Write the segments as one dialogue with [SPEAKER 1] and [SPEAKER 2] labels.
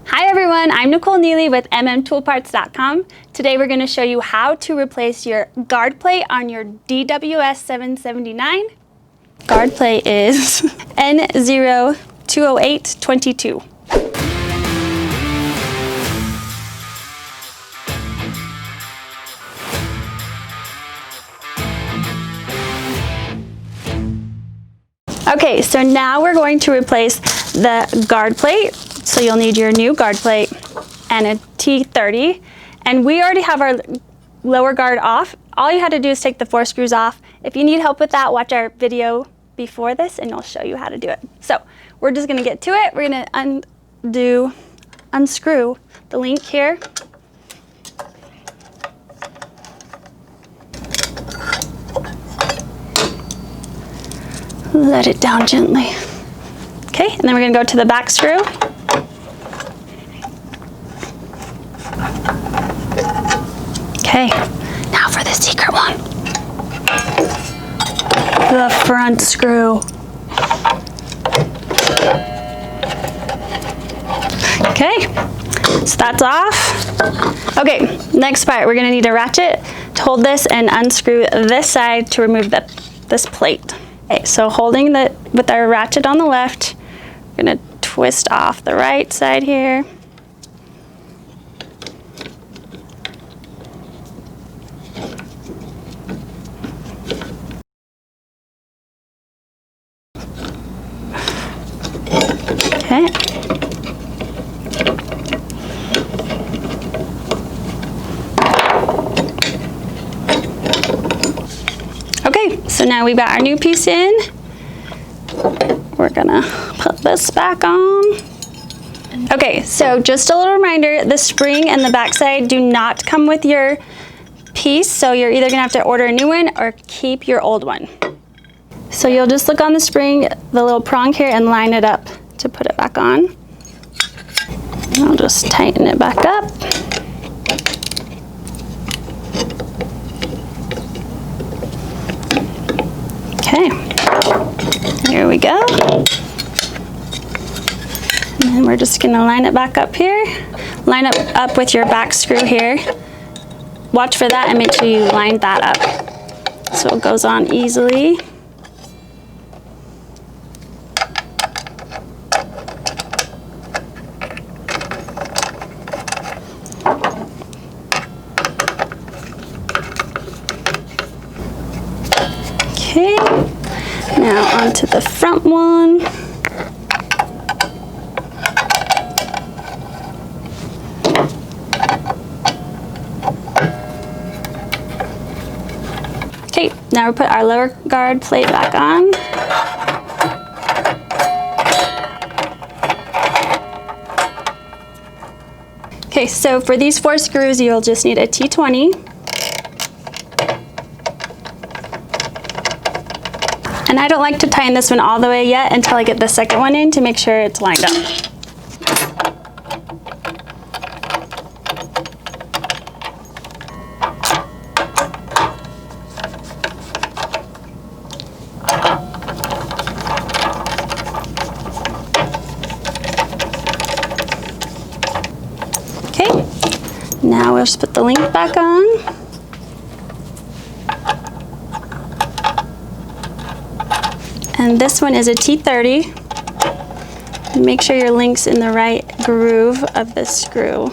[SPEAKER 1] Hi everyone, I'm Nicole Neely with mmtoolparts.com. Today we're going to show you how to replace your guard plate on your DWS779. Guard plate is N020822. Okay, so now we're going to replace the guard plate. So you'll need your new guard plate and a T30. And we already have our lower guard off. All you had to do is take the 4 screws off. If you need help with that, watch our video before this and I'll show you how to do it. So we're just gonna get to it. We're gonna unscrew the link here. Let it down gently. Okay, and then we're gonna go to the back screw. Okay, now for the secret one. The front screw. Okay, so that's off. Okay, next part, we're gonna need a ratchet to hold this and unscrew this side to remove this plate. Okay, so holding with our ratchet on the left, we're gonna twist off the right side here. Okay. Okay, so now we've got our new piece in. We're gonna put this back on. Okay, so just a little reminder, the spring and the backside do not come with your piece, so you're either gonna have to order a new one or keep your old one. So you'll just look on the spring, the little prong here, and line it up to put it back on. And I'll just tighten it back up. Okay, here we go. And then we're just gonna line it back up here. Line up with your back screw here. Watch for that and make sure you line that up so it goes on easily. Okay, now onto the front one. Okay, now we put our lower guard plate back on. Okay, so for these 4 screws, you'll just need a T20. And I don't like to tighten this one all the way yet until I get the second one in to make sure it's lined up. Okay, now we'll just put the link back on. And this one is a T30. Make sure your link's in the right groove of the screw.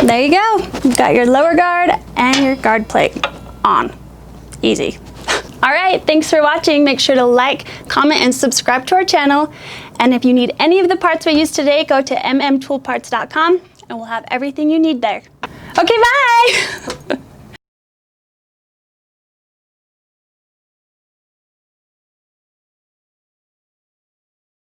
[SPEAKER 1] There you go. You've got your lower guard and your guard plate on. Easy. All right, thanks for watching. Make sure to like, comment, and subscribe to our channel. And if you need any of the parts we used today, go to mmtoolparts.com and we'll have everything you need there. Okay, bye!